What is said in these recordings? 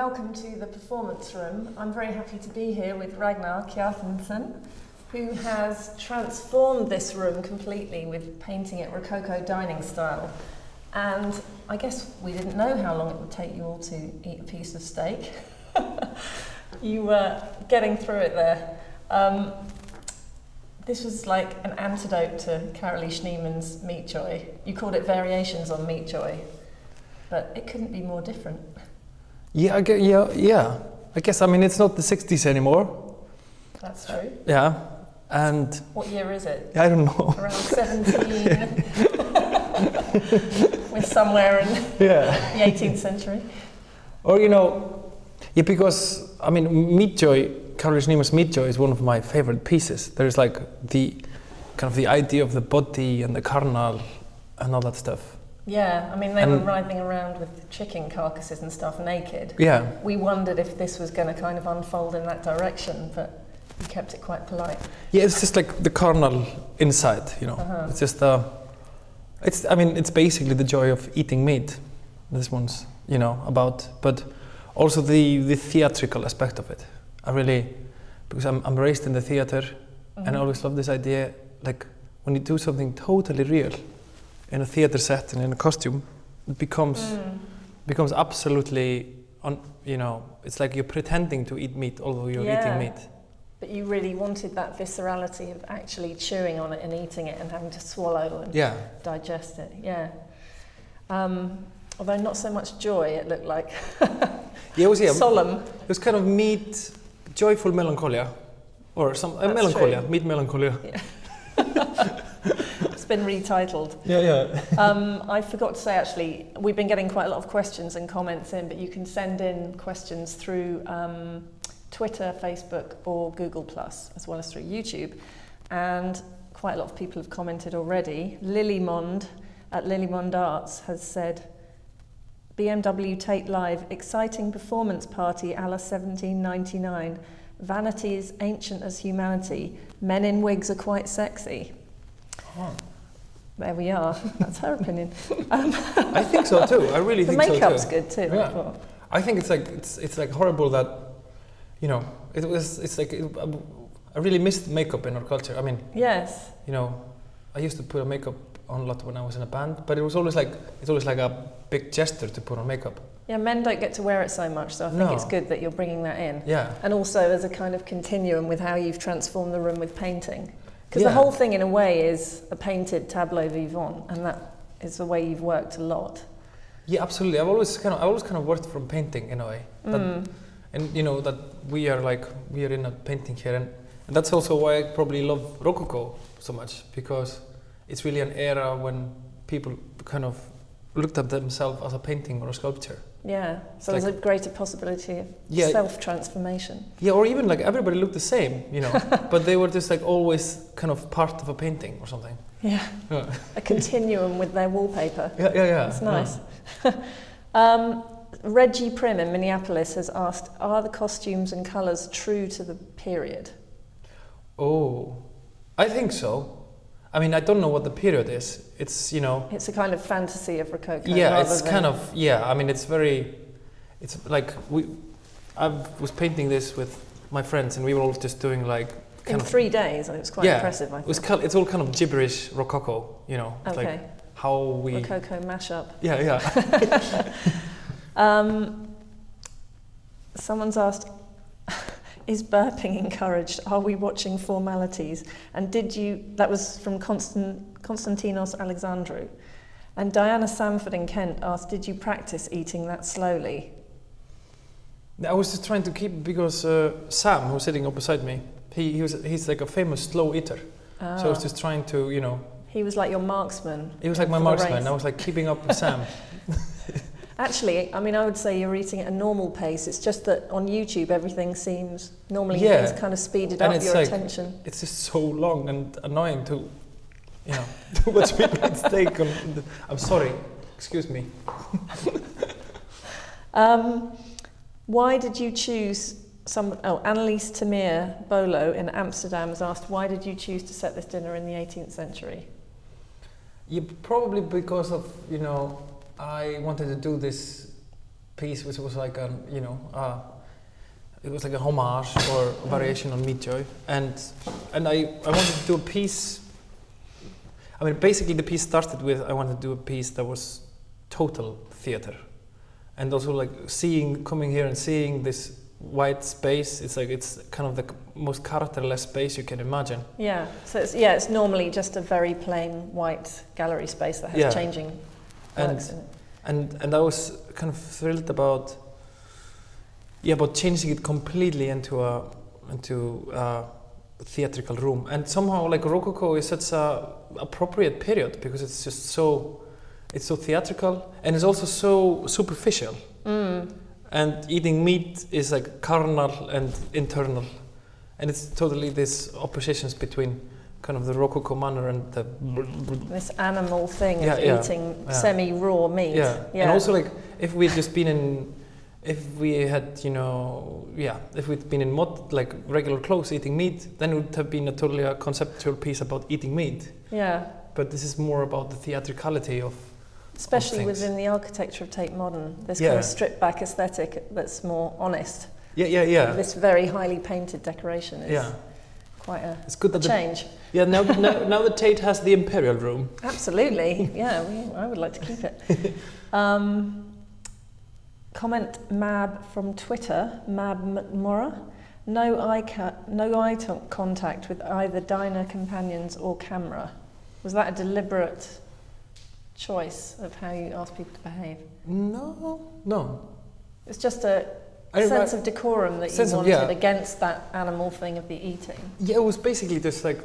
welcome to the performance room. I'm very happy to be here with Ragnar Kjartansson, who has transformed this room completely with painting it Rococo dining style. And I guess we didn't know how long it would take you all to eat a piece of steak. You were getting through it there. This was like an antidote to Carolee Schneemann's Meat Joy. You called it variations on Meat Joy, but it couldn't be more different. Yeah, I guess, I mean, it's not the 60s anymore. That's true. Yeah, and... What year is it? I don't know. Around 17. We're somewhere in the 18th century. Or, yeah, because, I mean, Meat Joy, Carolee Schneemann's Meat Joy is one of my favorite pieces. There's like the idea of the body and the carnal and all that stuff. Yeah, I mean, they were riding around with chicken carcasses and stuff naked. Yeah. We wondered if this was going to kind of unfold in that direction, but you kept it quite polite. Yeah, it's just like the carnal inside, It's just, it's basically the joy of eating meat. This one's, about, but also the theatrical aspect of it. Because I'm raised in the theater, and I always love this idea, like when you do something totally real in a theater set and in a costume, it becomes absolutely, it's like you're pretending to eat meat, although you're eating meat. But you really wanted that viscerality of actually chewing on it and eating it and having to swallow and digest it. Yeah. Although not so much joy, it looked like. Solemn. It was kind of meat, joyful melancholia, or some melancholia, meat melancholia. Yeah. It's been retitled. Yeah. I forgot to say, actually, we've been getting quite a lot of questions and comments in, but you can send in questions through Twitter, Facebook, or Google+, as well as through YouTube. And quite a lot of people have commented already. Lilymond at Lilymond Arts has said, BMW Tate Live, exciting performance party a la 1799. Vanity is ancient as humanity. Men in wigs are quite sexy. Oh. There we are. That's her opinion. I think so too. I really think so too. The makeup's good too. Yeah. I think it's like horrible that, I really missed makeup in our culture. I mean, yes. I used to put makeup on a lot when I was in a band, but it's always like a big gesture to put on makeup. Yeah, men don't get to wear it so much, so I think it's good that you're bringing that in. Yeah. And also as a kind of continuum with how you've transformed the room with painting. Because the whole thing in a way is a painted tableau vivant, and that is the way you've worked a lot. Yeah, absolutely. I've always kind of worked from painting in a way. And that we are in a painting here, and that's also why I probably love Rococo so much, because it's really an era when people kind of looked at themselves as a painting or a sculpture. Yeah, so there's a greater possibility of self-transformation. Yeah, or even like everybody looked the same, but they were just like always kind of part of a painting or something. Yeah, a continuum with their wallpaper. Yeah. That's nice. Yeah. Reggie Prim in Minneapolis has asked, are the costumes and colours true to the period? Oh, I think so. I mean, I don't know what the period is. It's, It's a kind of fantasy of Rococo. Yeah, it's kind of, I mean, it's like, I was painting this with my friends and we were all just doing like... In 3 days, and it was quite impressive, I think. It's all kind of gibberish Rococo, Okay. Like how we... Rococo mashup. Yeah. Someone's asked, is burping encouraged? Are we watching formalities? And that was from Konstantinos Alexandrou. And Diana Samford in Kent asked, did you practice eating that slowly? I was just trying to keep, because Sam, who's sitting up beside me, he's like a famous slow eater. So I was just trying to, He was like your marksman. He was like my marksman. I was like keeping up with Sam. Actually, I mean, I would say you're eating at a normal pace. It's just that on YouTube, everything seems things kind of speeded up your attention. It's just so long and annoying to watch people eat steak. I'm sorry, excuse me. Why did you choose Annelies Tamir Bolo in Amsterdam has asked, why did you choose to set this dinner in the 18th century? Yeah, probably because of, I wanted to do this piece which was like a, it was like a homage or a variation on Meat Joy, and I wanted to do a piece. I mean, basically the piece started with I wanted to do a piece that was total theater, and also like coming here and seeing this white space. It's like it's kind of the most characterless space you can imagine. Yeah. So it's normally just a very plain white gallery space that has changing works in it. And I was kind of thrilled about changing it completely into a theatrical room, and somehow like Rococo is such a appropriate period because it's just so theatrical, and it's also so superficial. And eating meat is like carnal and internal, and it's totally this oppositions between kind of the Rococo manner and this animal thing of eating semi-raw meat. And also like if we'd been in like regular clothes eating meat, then it would have been a conceptual piece about eating meat. Yeah. But this is more about the theatricality of especially within the architecture of Tate Modern, this kind of stripped back aesthetic that's more honest. This very highly painted decoration is quite a change. Now that Tate has the Imperial Room. Absolutely, I would like to keep it. Comment Mab from Twitter, Mab McMorra. No eye contact with either diner companions or camera. Was that a deliberate choice of how you ask people to behave? No. It's just a sense of decorum that you wanted against that animal thing of the eating. Yeah, it was basically just like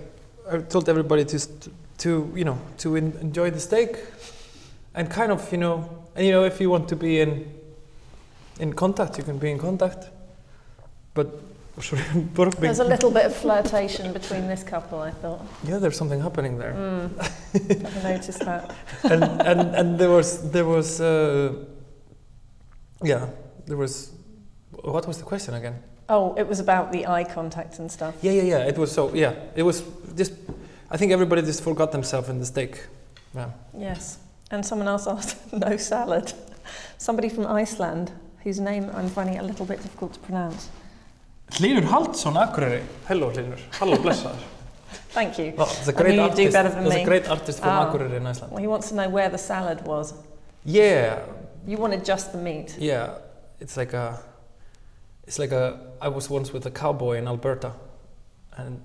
I told everybody to enjoy the steak, and kind of if you want to be in contact, you can be in contact, but there's a little bit of flirtation between this couple, I thought. Yeah, there's something happening there. I've noticed that. and there was what was the question again? Oh, it was about the eye contact and stuff. Yeah. It was it was just, I think everybody just forgot themselves in the steak. Yeah. Yes. And someone else asked, no salad. Somebody from Iceland, whose name I'm finding it a little bit difficult to pronounce. Hlynur Haldsson, Akureyri. Hello, Hlynur. Hello, blessaður. Thank you. Oh, it's a great artist. You do better than me. He's a great artist from Akureyri in Iceland. Well, he wants to know where the salad was. Yeah. You wanted just the meat. Yeah. I was once with a cowboy in Alberta, and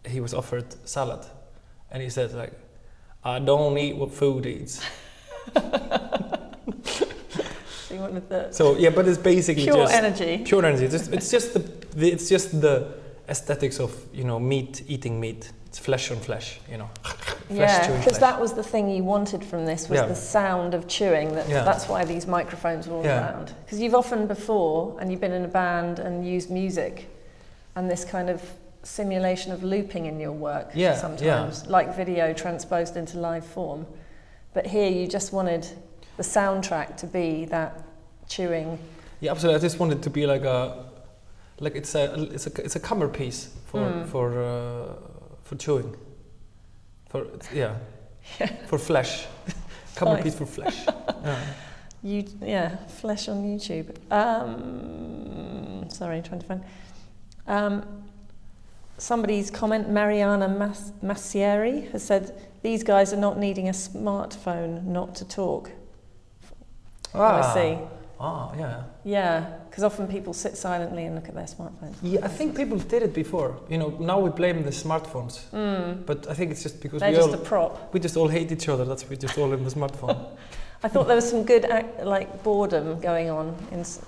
he was offered salad, and he said like, I don't eat what food eats. So you wanted the but it's basically pure just energy. Pure energy. It's just the aesthetics of eating meat. It's flesh on flesh, Because that was the thing you wanted from this was the sound of chewing. That's why these microphones were all around. Because you've often before, and you've been in a band and used music, and this kind of simulation of looping in your work sometimes, like video transposed into live form. But here you just wanted the soundtrack to be that chewing. Yeah, absolutely. I just wanted to be it's a camera piece for chewing, for flesh, camera piece for flesh. Flesh on YouTube. Sorry, trying to find. Somebody's comment, Mariana Massieri, has said, these guys are not needing a smartphone not to talk. I see. Yeah, because often people sit silently and look at their smartphones. Yeah, I think people did it before. Now we blame the smartphones. But I think it's just because they're just a prop. We just all hate each other. We're just all in the smartphone. I thought there was some good boredom going on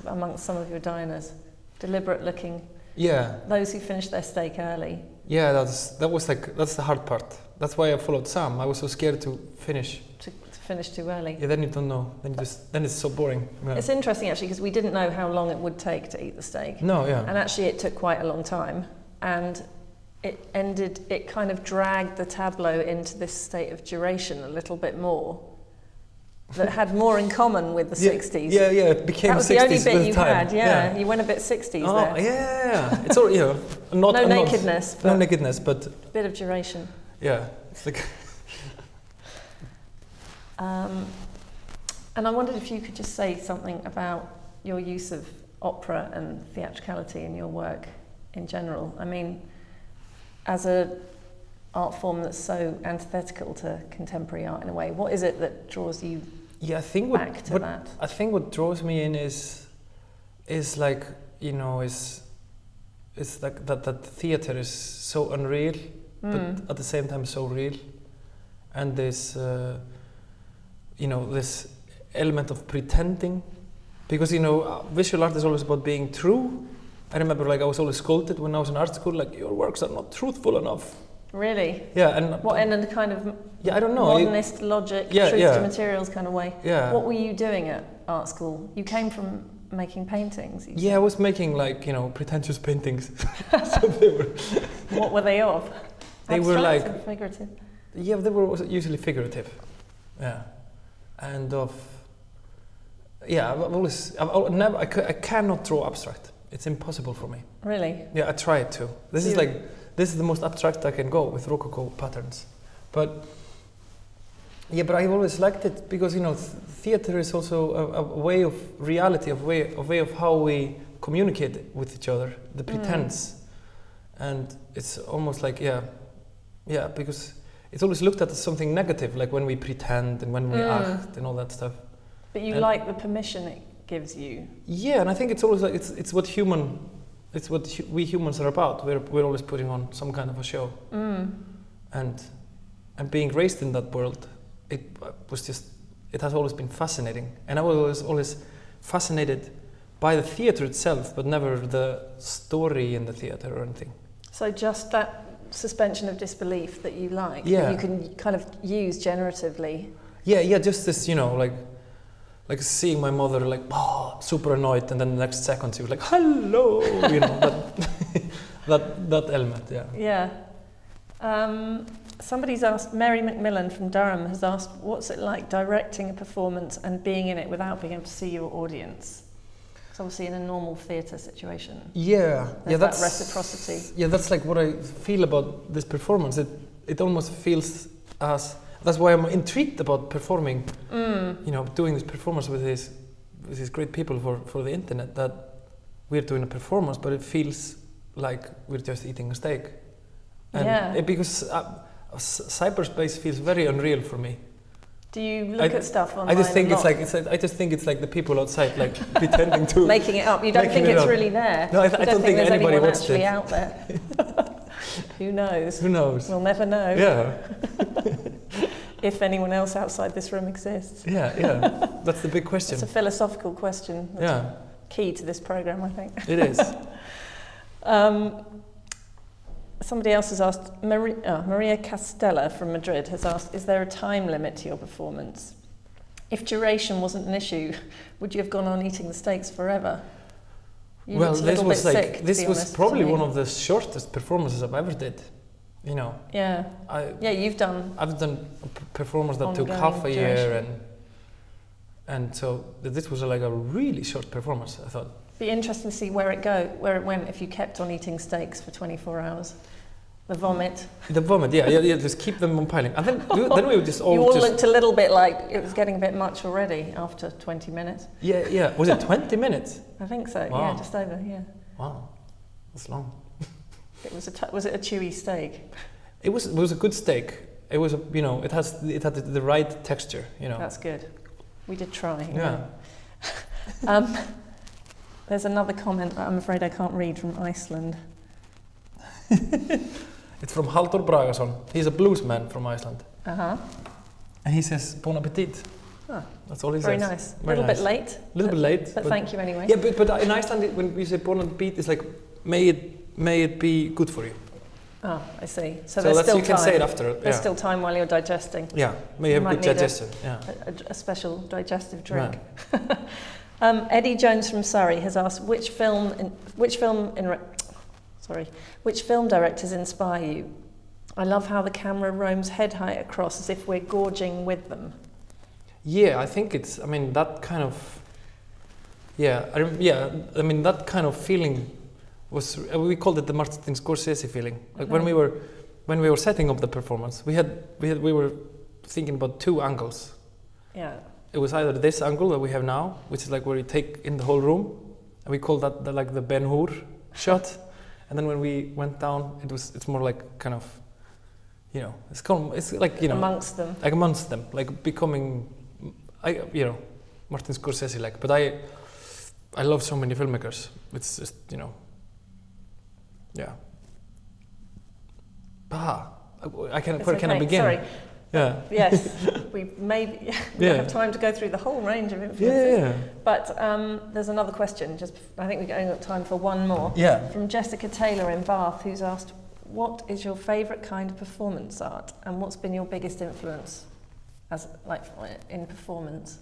amongst some of your diners. Deliberate looking. Yeah. Those who finished their steak early. Yeah, that's the hard part. That's why I followed Sam. I was so scared to finish. To finish too early. Yeah, then you don't know. Then it's so boring. Yeah. It's interesting actually because we didn't know how long it would take to eat the steak. No, yeah. And actually it took quite a long time, and it kind of dragged the tableau into this state of duration a little bit more. That had more in common with the 60s. Yeah, it became 60s. That was the only bit you time. had, yeah. You went a bit 60s there. Oh, yeah. It's all, not no nakedness. No nakedness, but... A bit of duration. Yeah, it's like... And I wondered if you could just say something about your use of opera and theatricality in your work in general. I mean, as a art form that's so antithetical to contemporary art in a way, what is it that draws you I think back to that? I think what draws me in is like, you know, is like that theater is so unreal, but at the same time so real, and this you know, this element of pretending, because, you know, visual art is always about being true. I remember, like, I was always scolded when I was in art school, like, your works are not truthful enough. Really? Yeah, and what, in a kind of I don't know, modernist logic, truth to materials kind of way? Yeah. What were you doing at art school? You came from making paintings. I was making, like, you know, pretentious paintings. So they were what were they of? They were like and figurative. Yeah, they were usually figurative. Yeah, and I cannot draw abstract. It's impossible for me. Really? Yeah, I tried to. This is the most abstract I can go with Rococo patterns. But I've always liked it because, you know, theater is also a way of reality, a way of how we communicate with each other, the pretense. And it's almost like, because it's always looked at as something negative, like when we pretend and when we act and all that stuff. But you like the permission it gives you. Yeah, and I think it's always like it's what we humans are about. We're always putting on some kind of a show, and being raised in that world, it has always been fascinating, and I was always fascinated by the theater itself, but never the story in the theater or anything. So just that suspension of disbelief that you like, that you can kind of use generatively. Just this, you know, like seeing my mother like super annoyed, and then the next second she was like, hello, you know, that element. Somebody's asked, Mary McMillan from Durham has asked, what's it like directing a performance and being in it without being able to see your audience? It's obviously in a normal theatre situation. There's that reciprocity. Yeah, that's like what I feel about this performance. It almost feels as, that's why I'm intrigued about performing, you know, doing this performance with these great people for the internet, that we're doing a performance, but it feels like we're just eating a steak. And because cyberspace feels very unreal for me. Do you look at stuff online? I just think it's like the people outside, like pretending to making it up. You don't think it's really there. No, I don't think there's anybody anyone watched actually it. out there. Who knows? We'll never know. Yeah. If anyone else outside this room exists. Yeah. That's the big question. It's a philosophical question. That's key to this program, I think. It is. Somebody else has asked, Maria Castella from Madrid has asked, is there a time limit to your performance? If duration wasn't an issue, would you have gone on eating the steaks forever? This was probably one of the shortest performances I've ever did. You know. Yeah. I've done a performance that took half a year, and so this was like a really short performance, I thought. Be interesting to see where it went if you kept on eating steaks for 24 hours. The vomit, just keep them on piling. And then we would just all You all looked a little bit like it was getting a bit much already after 20 minutes. Yeah. Was it 20 minutes? I think so, wow. Yeah, just over, yeah. Wow, that's long. Was it a chewy steak? It was a good steak. It was it had the right texture, you know. That's good. We did try. Yeah. There's another comment that I'm afraid I can't read from Iceland. It's from Halldór Bragason. He's a bluesman from Iceland. Uh-huh. And he says, bon appetit. That's all he Very says. Nice. A little bit late. A little bit late. But thank you anyway. Yeah, but in Iceland, when we say bon appetit, it's like, may it be good for you. Oh, I see. So there's still time. You can say it after. There's still time while you're digesting. Yeah, may you have good digestion. A special digestive drink. Right. Eddie Jones from Surrey has asked, which film directors inspire you? I love how the camera roams head height across as if we're gorging with them. Yeah, I think that kind of. That kind of feeling was. We called it the Martin Scorsese feeling. Like when we were setting up the performance, we were thinking about two angles. Yeah. it was either this angle that we have now, which is like where you take in the whole room, and we call that like the Ben Hur shot. And then when we went down, it's more like kind of, you know, it's like, you know, amongst them, like becoming, Martin Scorsese like. But I love so many filmmakers. It's just, you know, yeah. Where can I begin? Sorry. Yeah. Yes, we maybe don't have time to go through the whole range of influences. Yeah. But there's another question. I think we're going got time for one more. Yeah. From Jessica Taylor in Bath, who's asked, "What is your favourite kind of performance art, and what's been your biggest influence, in performance?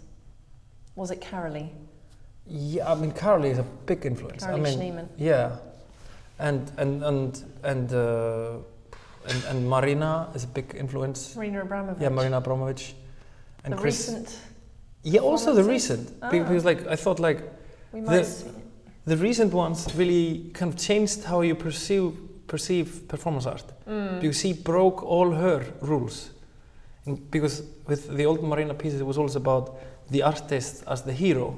Was it Carolee?" Yeah, I mean Carolee is a big influence. Carolee Schneemann. Yeah, and Marina is a big influence. Marina Abramovic. Yeah, Marina Abramovic. And the Chris. Recent. Yeah, also the recent. Because like I thought like the recent ones really kind of changed how you perceive performance art. Because she broke all her rules. And because with the old Marina pieces, it was always about the artist as the hero.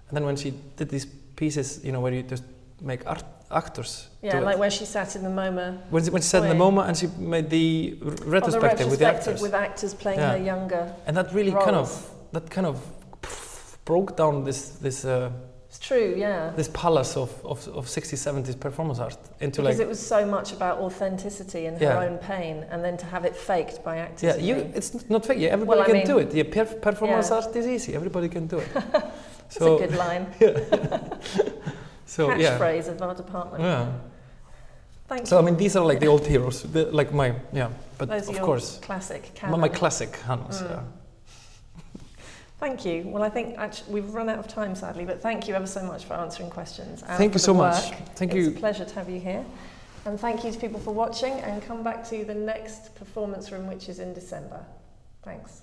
And then when she did these pieces, you know, where you just make actors. Yeah, like where she sat in the MoMA. When she sat in the MoMA and she made the retrospective with the actors. With actors playing her younger. And that really roles. kind of broke down this it's true, yeah. This palace of 60s, 70s performance art into because it was so much about authenticity and her own pain, and then to have it faked by actors. Yeah, it's not fake. Yeah, everybody can do it. Yeah, performance art is easy. Everybody can do it. That's a good line. So catchphrase of our department. Yeah. Thank you. So I mean, these are like the old heroes, but those of are course, classic. My classic Hannes. Yeah. Thank you. Well, I think actually we've run out of time, sadly, but thank you ever so much for answering questions. Thank you so much. Thank you. It's a pleasure to have you here. And thank you to people for watching, and come back to the next performance room, which is in December. Thanks.